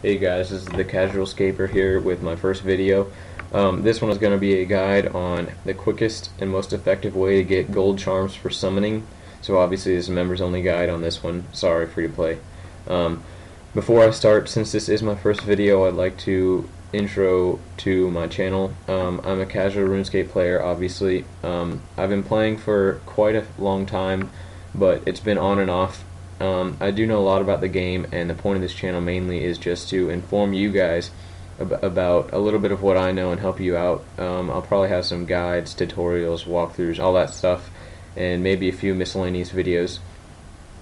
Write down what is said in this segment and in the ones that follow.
Hey guys, this is the CasualScaper here with my first video. This one is going to be a guide on the quickest and most effective way to get gold charms for summoning. So obviously this is a members only guide on this one. Sorry, free to play. Before I start, since this is my first video, I'd like to intro to my channel. I'm a casual Runescape player, obviously. I've been playing for quite a long time, but it's been on and off. I do know a lot about the game, and the point of this channel mainly is just to inform you guys about a little bit of what I know and help you out. I'll probably have some guides, tutorials, walkthroughs, all that stuff, and maybe a few miscellaneous videos.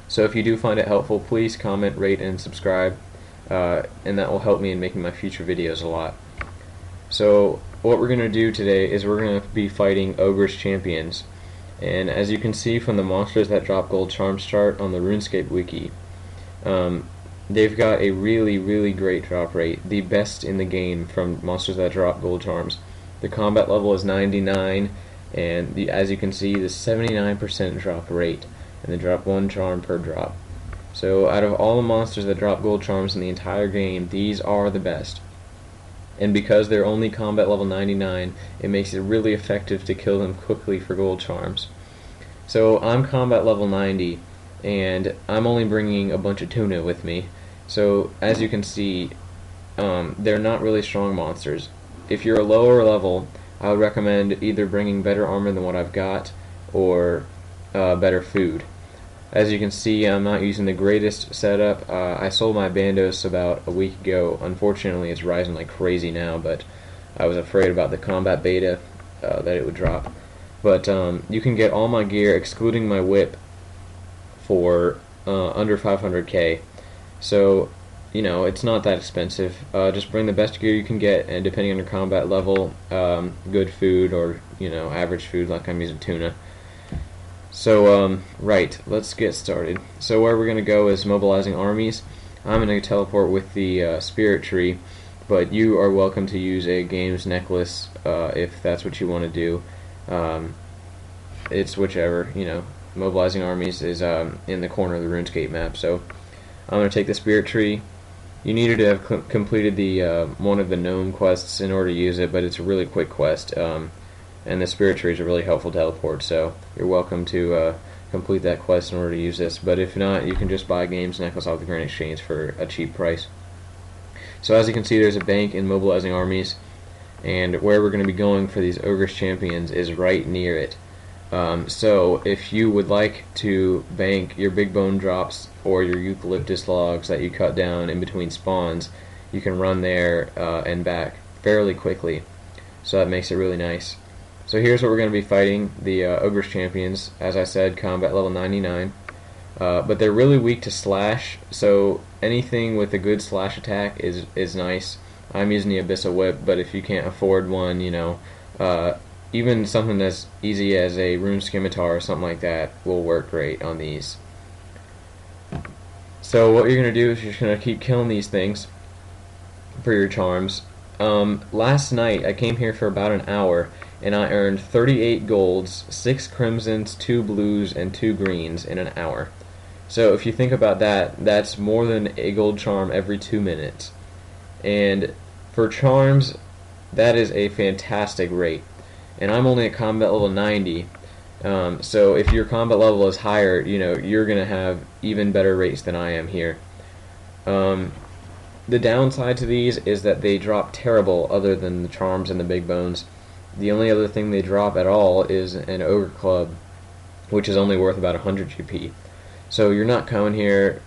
So if you do find it helpful, please comment, rate, and subscribe, and that will help me in making my future videos a lot. So what we're going to do today is we're going to be fighting Ogres champions. And as you can see from the monsters that drop gold charms chart on the Runescape wiki, they've got a really great drop rate, the best in the game from monsters that drop gold charms. The combat level is 99, and as you can see, the 79% drop rate, and they drop 1 charm per drop. So out of all the monsters that drop gold charms in the entire game, these are the best. And because they're only combat level 99, it makes it really effective to kill them quickly for gold charms. So I'm combat level 90, and I'm only bringing a bunch of tuna with me. So as you can see, they're not really strong monsters. If you're a lower level, I would recommend either bringing better armor than what I've got, or better food. As you can see, I'm not using the greatest setup. I sold my Bandos about a week ago. Unfortunately, it's rising like crazy now, but I was afraid about the combat beta that it would drop. But you can get all my gear, excluding my whip, for under 500k. So, you know, it's not that expensive. Just bring the best gear you can get, and depending on your combat level, good food, or, you know, average food, like I'm using tuna. So, right, let's get started. So where we're going to go is mobilizing armies. I'm going to teleport with the spirit tree, but you are welcome to use a games necklace if that's what you want to do. It's whichever, you know. Mobilizing armies is in the corner of the RuneScape map. So I'm going to take the spirit tree. You needed to have completed the one of the gnome quests in order to use it, but it's a really quick quest. And the spirit tree is a really helpful teleport, so you're welcome to complete that quest in order to use this. But if not, you can just buy Games Necklace off the Grand Exchange for a cheap price. So as you can see, there's a bank in mobilizing armies, and where we're going to be going for these Ogres champions is right near it. So if you would like to bank your big bone drops or your eucalyptus logs that you cut down in between spawns, you can run there and back fairly quickly. So that makes it really nice. So here's what we're going to be fighting, the Ogres champions. As I said, combat level 99. But they're really weak to slash, so anything with a good slash attack is nice. I'm using the Abyssal Whip, but if you can't afford one, you know, even something as easy as a Rune Scimitar or something like that will work great on these. So what you're going to do is you're just going to keep killing these things for your charms. Last night I came here for about an hour, and I earned 38 golds, 6 crimsons, 2 blues, and 2 greens in an hour. So if you think about that, that's more than a gold charm every 2 minutes. And for charms, that is a fantastic rate. And I'm only at combat level 90, so if your combat level is higher, you know, you're going to have even better rates than I am here. The downside to these is that they drop terrible other than the charms and the big bones. The only other thing they drop at all is an Ogre Club, which is only worth about 100 GP. So you're not coming here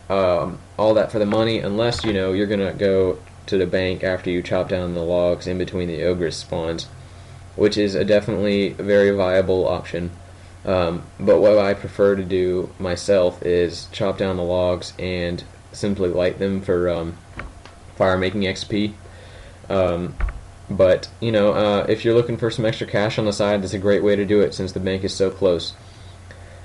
all that for the money, unless, you know, you're going to go to the bank after you chop down the logs in between the Ogres spawns, which is definitely a very viable option. But what I prefer to do myself is chop down the logs and simply light them for fire making XP. But, you know, if you're looking for some extra cash on the side, that's a great way to do it since the bank is so close.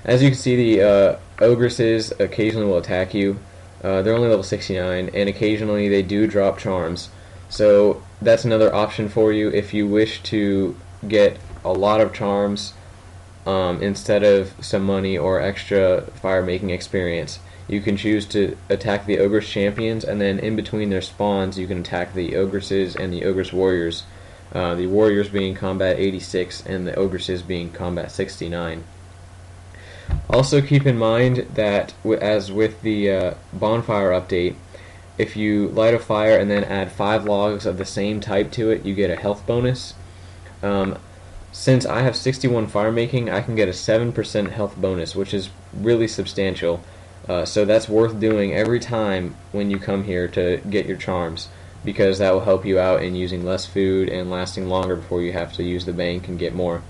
As you can see, the Ogresses occasionally will attack you. They're only level 69, and occasionally they do drop charms. So that's another option for you if you wish to get a lot of charms instead of some money or extra fire making experience. you can choose to attack the Ogres champions, and then in between their spawns you can attack the Ogresses and the Ogres warriors. The warriors being combat 86 and the Ogresses being combat 69. Also keep in mind that as with the bonfire update, if you light a fire and then add 5 logs of the same type to it, you get a health bonus. Since I have 61 fire making, I can get a 7% health bonus, which is really substantial. So that's worth doing every time when you come here to get your charms, because that will help you out in using less food and lasting longer before you have to use the bank and get more.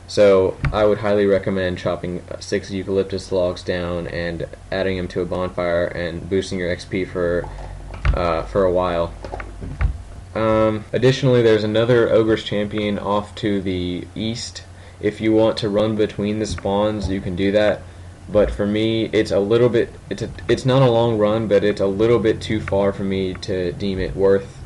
So I would highly recommend chopping 6 eucalyptus logs down and adding them to a bonfire and boosting your XP for a while. Additionally, there's another Ogres champion off to the east. If you want to run between the spawns, you can do that. But for me, it's a little bit. It's not a long run, but it's a little bit too far for me to deem it worth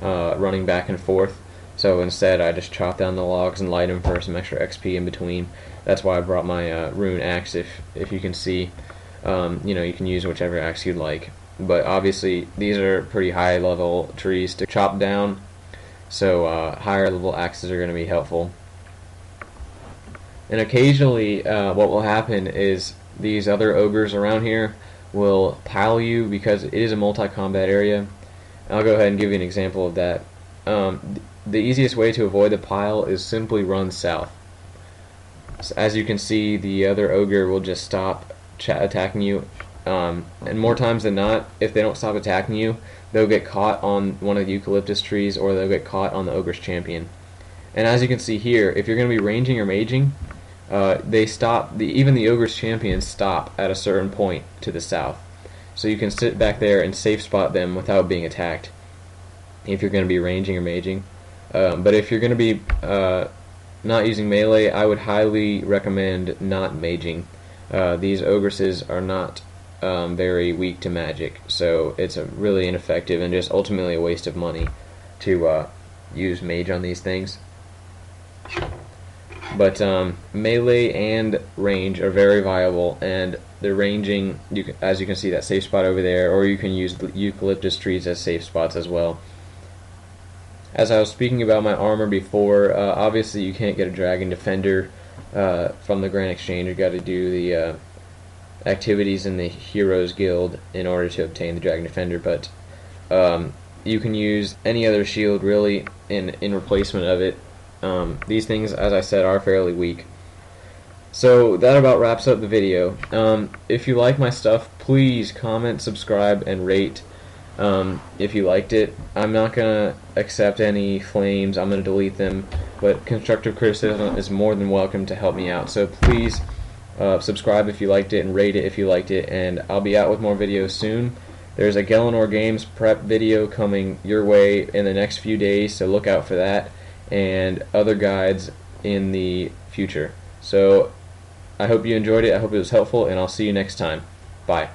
running back and forth. So instead, I just chop down the logs and light them for some extra XP in between. That's why I brought my rune axe. If you can see, you can use whichever axe you'd like. But obviously, these are pretty high level trees to chop down, so higher level axes are going to be helpful. And occasionally, what will happen is these other ogres around here will pile you because it is a multi-combat area. I'll go ahead and give you an example of that. The easiest way to avoid the pile is simply run south. So as you can see, the other ogre will just stop attacking you. And more times than not, if they don't stop attacking you, they'll get caught on one of the eucalyptus trees, or they'll get caught on the Ogres champion. And as you can see here, if you're going to be ranging or maging, they stop. Even the Ogres champions stop at a certain point to the south, so you can sit back there and safe spot them without being attacked if you're going to be ranging or maging. But if you're going to be not using melee, I would highly recommend not maging. These Ogresses are not very weak to magic, so it's really ineffective and just ultimately a waste of money to use mage on these things. But melee and range are very viable, and the ranging, as you can see, that safe spot over there, or you can use eucalyptus trees as safe spots as well. As I was speaking about my armor before, obviously you can't get a Dragon Defender from the Grand Exchange. You got to do the activities in the Heroes Guild in order to obtain the Dragon Defender, but you can use any other shield really in replacement of it. These things, as I said, are fairly weak. So that about wraps up the video. If you like my stuff, please comment, subscribe, and rate if you liked it. I'm not going to accept any flames. I'm going to delete them, but constructive criticism is more than welcome to help me out. So please subscribe if you liked it, and rate it if you liked it, and I'll be out with more videos soon. There's a Gelinor Games prep video coming your way in the next few days, so look out for that, and other guides in the future. So I hope you enjoyed it, I hope it was helpful, and I'll see you next time. Bye.